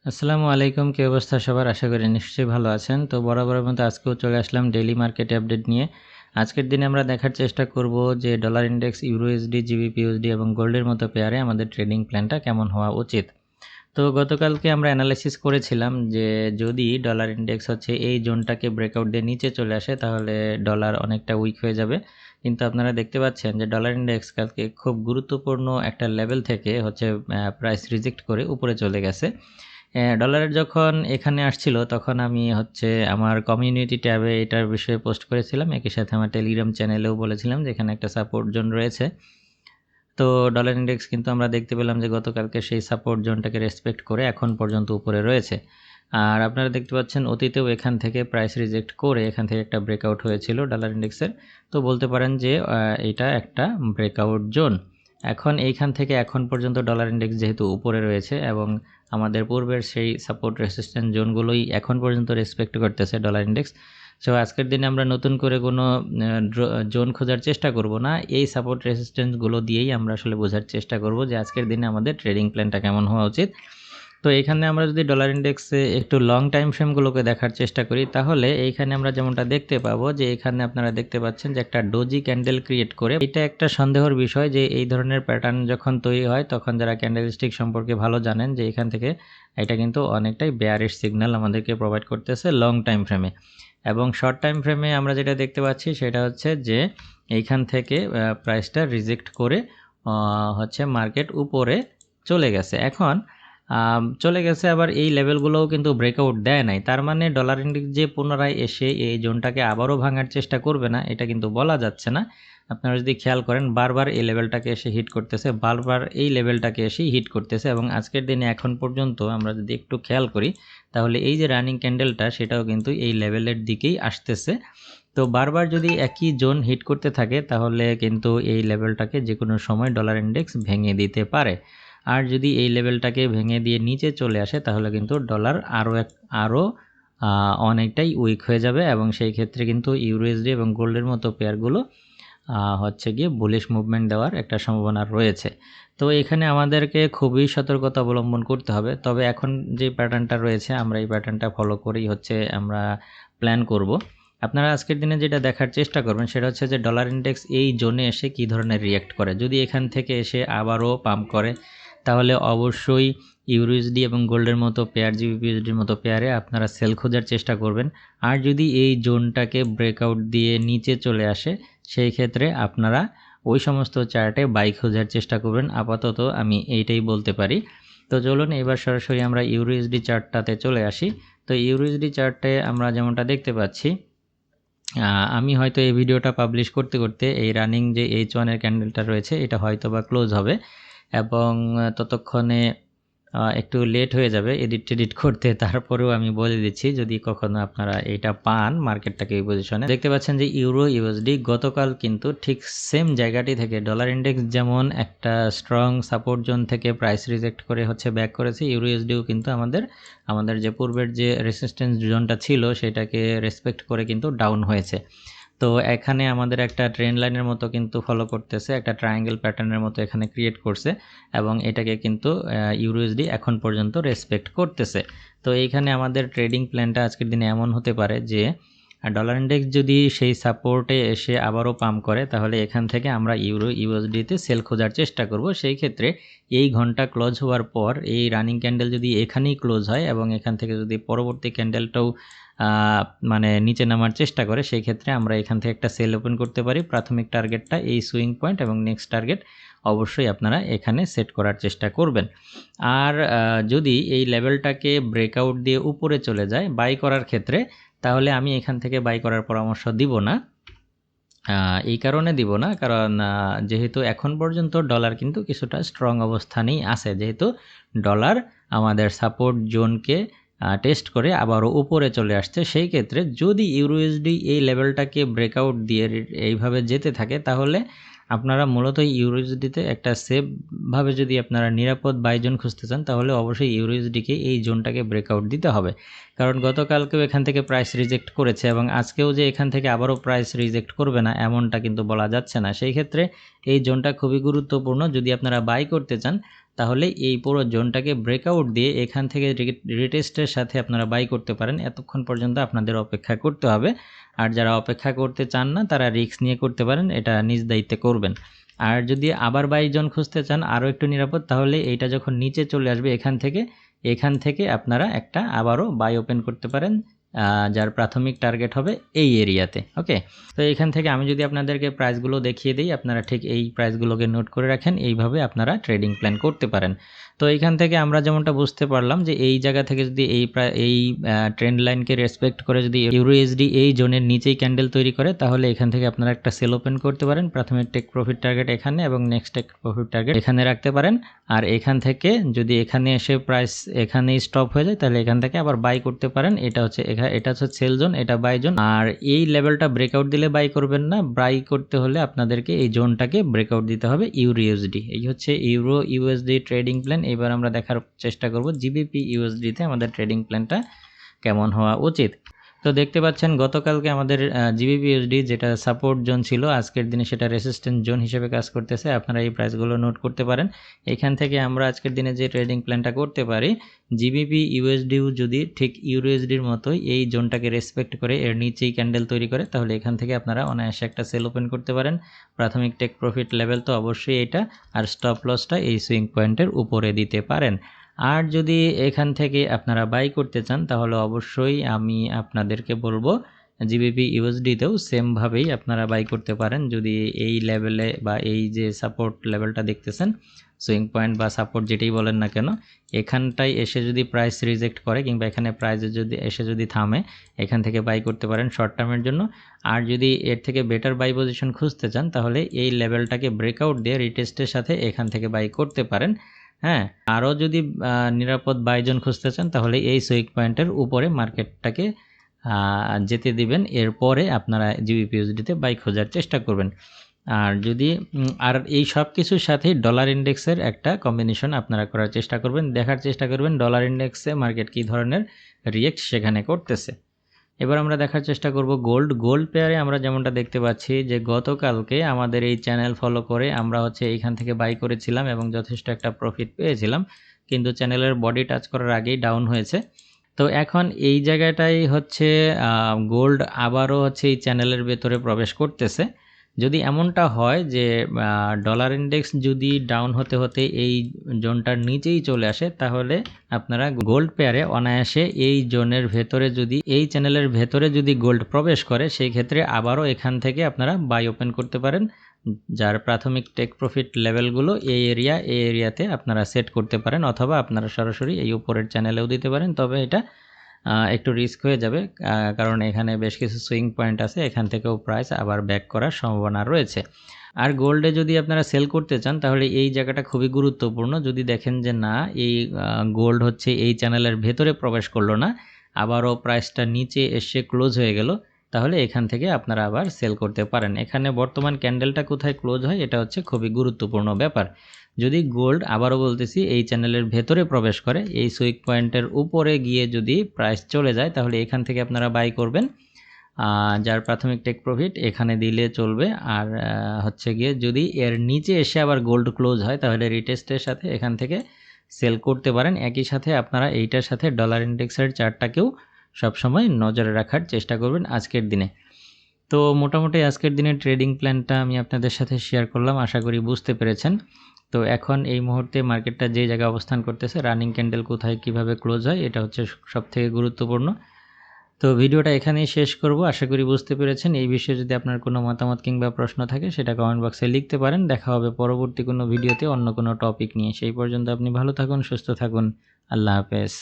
আসসালামু আলাইকুম, কি অবস্থা সবার? আশা করি নিশ্চয়ই ভালো আছেন। তো বরাবরের মতো আজকেও চলে আসলাম ডেইলি মার্কেট আপডেট নিয়ে। আজকের দিনে আমরা দেখার চেষ্টা করব যে dollar index, euro USD, GBP USD এবং গোল্ডের মতো পেয়ারে আমাদের ট্রেডিং প্ল্যানটা কেমন হওয়া উচিত। তো গতকালকে আমরা অ্যানালাইসিস করেছিলাম যে যদি ডলার ইন্ডেক্স হচ্ছে এই জোনটাকে ব্রেকআউট দিয়ে নিচে চলে আসে তাহলে ডলার অনেকটা উইক হয়ে যাবে। কিন্তু আপনারা দেখতে পাচ্ছেন যে ডলার ইন্ডেক্স কালকে খুব গুরুত্বপূর্ণ একটা লেভেল থেকে হচ্ছে প্রাইস রিজেক্ট করে উপরে চলে গেছে। ডলারের যখন এখানে আসছিল তখন আমি হচ্ছে আমার কমিউনিটি ট্যাবে এটার বিষয়ে পোস্ট করেছিলাম। একই সাথে আমার টেলিগ্রাম চ্যানেলেও বলেছিলাম যে এখানে একটা সাপোর্ট জোন রয়েছে। তো ডলার ইন্ডেক্স কিন্তু আমরা দেখতে পেলাম যে গতকালকে সেই সাপোর্ট জোনটাকে রেসপেক্ট করে এখন পর্যন্ত উপরে রয়েছে। আর আপনারা দেখতে পাচ্ছেন অতীতেও এখান থেকে প্রাইস রিজেক্ট করে এখান থেকে একটা ব্রেকআউট হয়েছিল ডলার ইন্ডেক্সের। তো বলতে পারেন যে এটা একটা ব্রেকআউট জোন। এখন এইখান থেকে এখন পর্যন্ত ডলার ইন্ডেক্স যেহেতু উপরে রয়েছে এবং আমাদের পূর্বের সেই সাপোর্ট রেসিস্ট্যান্স জোনগুলোই এখন পর্যন্ত রেসপেক্ট করতেছে ডলার ইন্ডেক্স। সো আজকের দিনে আমরা নতুন করে কোনো জোন খোঁজার চেষ্টা করব না, এই সাপোর্ট রেসিস্ট্যান্সগুলো দিয়েই আমরা আসলে বোঝার চেষ্টা করব যে আজকের দিনে আমাদের ট্রেডিং প্ল্যানটা কেমন হওয়া উচিত। তো এখানে আমরা যদি ডলার ইন্ডেক্সে একটু লং টাইম ফ্রেমগুলোকে দেখার চেষ্টা করি তাহলে এইখানে আমরা যেমনটা দেখতে পাবো যে এখানে আপনারা দেখতে পাচ্ছেন যে একটা ডোজি ক্যান্ডেল ক্রিয়েট করে, এটা একটা সন্দেহের বিষয় যে এই ধরনের প্যাটার্ন যখন তৈরি হয় তখন যারা ক্যান্ডেলস্টিক সম্পর্কে ভালো জানেন যে এখান থেকে এটা কিন্তু অনেকটাই বেয়ারিশ সিগন্যাল আমাদেরকে প্রোভাইড করতেছে লং টাইম ফ্রেমে। এবং শর্ট টাইম ফ্রেমে আমরা যেটা দেখতে পাচ্ছি সেটা হচ্ছে যে এইখান থেকে প্রাইসটা রিজেক্ট করে হচ্ছে মার্কেট উপরে চলে গেছে। এখন চলে গেছে, আবার এই লেভেলগুলোও কিন্তু ব্রেকআউট দেয় নাই। তার মানে ডলার ইন্ডেক্স যে পুনরায় এসে এই জোনটাকে আবারও ভাঙার চেষ্টা করবে না এটা কিন্তু বলা যাচ্ছে না। আপনারা যদি খেয়াল করেন বারবার এই লেভেলটাকে এসে হিট করতেছে, বারবার এই লেভেলটাকে এসে হিট করতেছে এবং আজকের দিনে এখন পর্যন্ত আমরা যদি একটু খেয়াল করি তাহলে এই যে রানিং ক্যান্ডেলটা সেটাও কিন্তু এই লেভেলের দিকেই আসতেছে। তো বারবার যদি একই জোন হিট করতে থাকে তাহলে কিন্তু এই লেভেলটাকে যে কোনো সময় ডলার ইন্ডেক্স ভেঙে দিতে পারে। আর যদি এই লেভেলটাকে ভেঙে দিয়ে নিচে চলে আসে তাহলে কিন্তু ডলার আরও অনেকটাই উইক হয়ে যাবে এবং সেই ক্ষেত্রে কিন্তু ইউরোএসডি এবং গোল্ডের মতো পেয়ারগুলো হচ্ছে গিয়ে বুলিশ মুভমেন্ট দেওয়ার একটা সম্ভাবনা রয়েছে। তো এখানে আমাদেরকে খুবই সতর্কতা অবলম্বন করতে হবে। তবে এখন যে প্যাটার্নটা রয়েছে আমরা এই প্যাটার্নটা ফলো করেই হচ্ছে আমরা প্ল্যান করব। আপনারা আজকের দিনে যেটা দেখার চেষ্টা করবেন সেটা হচ্ছে যে ডলার ইন্ডেক্স এই জোনে এসে কী ধরনের রিয়্যাক্ট করে। যদি এখান থেকে এসে আবারও পাম্প করে তাহলে অবশ্যই ইউরুএসডি এবং গোল্ডের মতো পেয়ার, জিবিপিউএসডির মতো পেয়ারে আপনারা সেল খোঁজার চেষ্টা করবেন। আর যদি এই জোনটাকে ব্রেকআউট দিয়ে নিচে চলে আসে সেই ক্ষেত্রে আপনারা ওই সমস্ত চার্টে বাই খোঁজার চেষ্টা করবেন। আপাতত আমি এইটাই বলতে পারি। তো চলুন এবার সরাসরি আমরা ইউরুএসডি চার্টটাতে চলে আসি। তো ইউরুএসডি চার্টে আমরা যেমনটা দেখতে পাচ্ছি, আমি হয়তো এই ভিডিওটা পাবলিশ করতে করতে এই রানিং যে H1 এর ক্যান্ডেলটা রয়েছে এটা হয়তো বা ক্লোজ হবে এবং ততক্ষণে একটু লেট হয়ে যাবে এডিট করতে। তারপরেও আমি বলে দিচ্ছি যদি কখনো আপনারা এটা পান মার্কেটটাকে এই পজিশনে দেখতে পাচ্ছেন যে ইউরো ইউএসডি গতকাল কিন্তু ঠিক সেম জায়গাটি থেকে ডলার ইন্ডেক্স যেমন একটা স্ট্রং সাপোর্ট জোন থেকে প্রাইস রিজেক্ট করে হচ্ছে ব্যাক করেছে, ইউরো ইউএসডিও কিন্তু আমাদের যে পূর্বের যে রেসিস্ট্যান্স জোনটা ছিল সেটাকে রেসপেক্ট করে কিন্তু ডাউন হয়েছে। তো এখানে আমাদের একটা ট্রেন্ড লাইনের মতো কিন্তু ফলো করতেছে, একটা ট্রায়াঙ্গেল প্যাটার্নের মতো এখানে ক্রিয়েট করছে এবং এটাকে কিন্তু ইউরোএসডি এখন পর্যন্ত রেসপেক্ট করতেছে। তো এইখানে আমাদের ট্রেডিং প্ল্যানটা আজকের দিনে এমন হতে পারে যে ডলার ইন্ডেক্স যদি সেই সাপোর্টে এসে আবারও পাম্প করে তাহলে এখান থেকে আমরা ইউরো ইউএসডিতে সেল খোঁজার চেষ্টা করব। সেই ক্ষেত্রে এই ঘন্টা ক্লোজ হওয়ার পর এই রানিং ক্যান্ডেল যদি এখানেই ক্লোজ হয় এবং এখান থেকে যদি পরবর্তী ক্যান্ডেলটাও মানে নিচে নামার চেষ্টা করে সেই ক্ষেত্রে আমরা এখান থেকে একটা সেল ওপেন করতে পারি। প্রাথমিক টার্গেটটা এই সুইং পয়েন্ট এবং নেক্সট টার্গেট অবশ্যই আপনারা এখানে সেট করার চেষ্টা করবেন। আর যদি এই লেভেলটাকে ব্রেকআউট দিয়ে উপরে চলে যায় বাই করার ক্ষেত্রে তাহলে আমি এখান থেকে বাই করার পরামর্শ দিব না। এই কারণে দিব না কারণ যেহেতু এখন পর্যন্ত ডলার কিন্তু কিছুটা স্ট্রং অবস্থানেই আছে, যেহেতু ডলার আমাদের সাপোর্ট জোনকে টেস্ট করে আবারও উপরে চলে আসছে। সেই ক্ষেত্রে যদি ইউরোএসডি এই লেভেলটাকে ব্রেকআউট দিয়ে এইভাবে যেতে থাকে তাহলে আপনারা মূলত ইউরোএসডিতে একটা সেফভাবে যদি আপনারা নিরাপদ বাই জোন খুঁজতে চান তাহলে অবশ্যই ইউরোএসডিকে এই জোনটাকে ব্রেকআউট দিতে হবে। কারণ গতকালকেও এখান থেকে প্রাইস রিজেক্ট করেছে এবং আজকেও যে এখান থেকে আবারও প্রাইস রিজেক্ট করবে না এমনটা কিন্তু বলা যাচ্ছে না। সেই ক্ষেত্রে এই জোনটা খুবই গুরুত্বপূর্ণ। যদি আপনারা বাই করতে চান তাহলে এই পুরো জোনটাকে ব্রেকআউট দিয়ে এখান থেকে রিটেস্টের সাথে আপনারা বাই করতে পারেন। এতক্ষণ পর্যন্ত আপনাদের অপেক্ষা করতে হবে। আর যারা অপেক্ষা করতে চান না তারা রিস্ক নিয়ে করতে পারেন, এটা নিজ দায়িত্বে করবেন। আর যদি আবার বাই জোন খুঁজতে চান আরও একটু নিরাপদ, তাহলে এইটা যখন নিচে চলে আসবে এখান থেকে আপনারা একটা আবারও বাই ওপেন করতে পারেন, যার প্রাথমিক টার্গেট হবে এই এরিয়াতে। ওকে, তো এখান থেকে আমি যদি আপনাদেরকে প্রাইসগুলো দেখিয়ে দিই, আপনারা ঠিক এই প্রাইসগুলোকে নোট করে রাখেন, এইভাবে আপনারা ট্রেডিং প্ল্যান করতে পারেন। তো এইখান থেকে আমরা যেমনটা বুঝতে পারলাম যে এই জায়গা থেকে যদি এই ট্রেন্ড লাইনকে রেসপেক্ট করে যদি ইউরোএসডি এই জোনের নিচেই ক্যান্ডেল তৈরি করে, তাহলে এখান থেকে আপনারা একটা সেল ওপেন করতে পারেন। প্রাথমিক টেক প্রফিট টার্গেট এখানে এবং নেক্সট টেক প্রফিট টার্গেট এখানে রাখতে পারেন। আর এখান থেকে যদি এখানে এসে প্রাইস এখানেই স্টপ হয়ে যায়, তাহলে এখান থেকে আবার বাই করতে পারেন। এটা হচ্ছে সেল জোন, এটা বাই জোন। আর এই লেভেলটা ব্রেকআউট দিলে বাই করবেন না, বাই করতে হলে আপনাদেরকে এই জোনটাকে ব্রেকআউট দিতে হবে ইউরো ইউএসডি। এই হচ্ছে ইউরো ইউএসডি ট্রেডিং প্ল্যান। এবার আমরা দেখার চেষ্টা করব জিবিপি ইউএসডিতে আমাদের ট্রেডিং প্ল্যানটা কেমন হওয়া উচিত। তো দেখতে পাচ্ছেন গতকালকে আমাদের জিবিপি ইউএসডি যেটা সাপোর্ট জোন ছিল, আজকের দিনে সেটা রেসিস্ট্যান্স জোন হিসেবে কাজ করতেছে। আপনারা এই প্রাইসগুলো নোট করতে পারেন। এখান থেকে আমরা আজকের দিনে যে ট্রেডিং প্ল্যানটা করতে পারি, জিবিপি ইউএসডিও যদি ঠিক ইউরোএসডির মতোই এই জোনটাকে রেসপেক্ট করে এর নিচেই ক্যান্ডেল তৈরি করে, তাহলে এখান থেকে আপনারা অনায়াসে একটা সেল ওপেন করতে পারেন। প্রাথমিক টেক প্রফিট লেভেল তো অবশ্যই এটা, আর স্টপ লসটা এই সুইং পয়েন্টের উপরে দিতে পারেন। আর যদি এখান থেকে আপনারা বাই করতে চান, তাহলে অবশ্যই আমি আপনাদেরকে বলবো জিবিপি ইউএসডিতেও সেমভাবেই আপনারা বাই করতে পারেন। যদি এই লেভেলে বা এই যে সাপোর্ট লেভেলটা দেখতেছেন, সুইং পয়েন্ট বা সাপোর্ট যেটাই বলেন না কেন, এখানটায় এসে যদি প্রাইস রিজেক্ট করে কিংবা এখানে প্রাইসে যদি থামে, এখান থেকে বাই করতে পারেন শর্ট টার্মের জন্য। আর যদি এর থেকে বেটার বাই পজিশন খুঁজতে চান, তাহলে এই লেভেলটাকে ব্রেকআউট দিয়ে রিটেস্টের সাথে এখান থেকে বাই করতে পারেন। হ্যাঁ, আরও যদি নিরাপদ বাই জোন খুঁজতে চান, তাহলে এই সুইং পয়েন্টের উপরে মার্কেটটাকে যেতে দিবেন, এরপরে আপনারা জিবিপিউএসডিতে বাই খোঁজার চেষ্টা করবেন। আর যদি এই সব কিছুর সাথে ডলার ইন্ডেক্সের একটা কম্বিনেশন আপনারা করার চেষ্টা করবেন, দেখার চেষ্টা করবেন ডলার ইন্ডেক্সে মার্কেট কী ধরনের রিয়েক্ট সেখানে করতেছে। এবার আমরা দেখার চেষ্টা করব গোল্ড পেয়ারে। আমরা যেমনটা দেখতে পাচ্ছি যে গতকালকে আমাদের এই চ্যানেল ফলো করে আমরা এইখান থেকে বাই করেছিলাম এবং যথেষ্ট একটা প্রফিট পেয়েছিলাম, কিন্তু চ্যানেলের বডি টাচ করার আগেই ডাউন হয়েছে। তো এখন এই জায়গাটাই গোল্ড আবারও এই চ্যানেলের ভেতরে প্রবেশ করতেছে। যদি এমনটা হয় যে ডলার ইন্ডেক্স যদি ডাউন হতে হতে এই জোনটার নিচেই চলে আসে, তাহলে আপনারা গোল্ড পেয়ারে অনায়াসে এই জোনের ভেতরে যদি এই চ্যানেলের ভেতরে যদি গোল্ড প্রবেশ করে, সেই ক্ষেত্রে আবারও এখান থেকে আপনারা বাই ওপেন করতে পারেন, যার প্রাথমিক টেক প্রফিট লেভেলগুলো এই এরিয়াতে আপনারা সেট করতে পারেন, অথবা আপনারা সরাসরি এই উপরের চ্যানেলেও দিতে পারেন। তবে এটা একটু রিস্ক হয়ে যাবে, কারণ এখানে বেশ কিছু সুইং পয়েন্ট আছে, এখান থেকেও প্রাইস আবার ব্যাক করার সম্ভাবনা রয়েছে। আর গোল্ডে যদি আপনারা সেল করতে চান, তাহলে এই জায়গাটা খুবই গুরুত্বপূর্ণ। যদি দেখেন যে না, এই গোল্ড এই চ্যানেলের ভেতরে প্রবেশ করলো না, আবারও প্রাইসটা নিচে এসে ক্লোজ হয়ে গেল, তাহলে এখান থেকে আপনারা আবার সেল করতে পারেন। এখানে বর্তমান ক্যান্ডেলটা কোথায় ক্লোজ হয়, এটা খুবই গুরুত্বপূর্ণ ব্যাপার। যদি গোল্ড, আবারও বলতেছি, এই চ্যানেলের ভেতরে প্রবেশ করে, এই সুইক পয়েন্টের উপরে গিয়ে যদি প্রাইস চলে যায়, তাহলে এখান থেকে আপনারা বাই করবেন, যার প্রাথমিক টেক প্রফিট এখানে দিলে চলবে। আর যদি এর নিচে এসে আবার গোল্ড ক্লোজ হয়, তাহলে রিটেস্টের সাথে এখান থেকে সেল করতে পারেন। একই সাথে আপনারা এইটার সাথে ডলার ইন্ডেক্সের চার্টটাকেও সবসময় নজরে রাখার চেষ্টা করবেন আজকের দিনে। তো মোটামুটি আজকের দিনের ট্রেডিং প্ল্যানটা আমি আপনাদের সাথে শেয়ার করলাম, আশা করি বুঝতে পেরেছেন। তো এখন এই মুহূর্তে মার্কেটটা যে জায়গায় অবস্থান করতেছে, রানিং ক্যান্ডেল কোথায় কিভাবে ক্লোজ হয়, এটা সবথেকে গুরুত্বপূর্ণ। তো ভিডিওটা এখানেই শেষ করব, আশা করি বুঝতে পেরেছেন। এই বিষয়ে যদি আপনার কোনো মতামত কিংবা প্রশ্ন থাকে, সেটা কমেন্ট বক্সে লিখতে পারেন। দেখা হবে পরবর্তী কোনো ভিডিওতে অন্য কোনো টপিক নিয়ে। সেই পর্যন্ত আপনি ভালো থাকুন, সুস্থ থাকুন। আল্লাহ হাফেজ।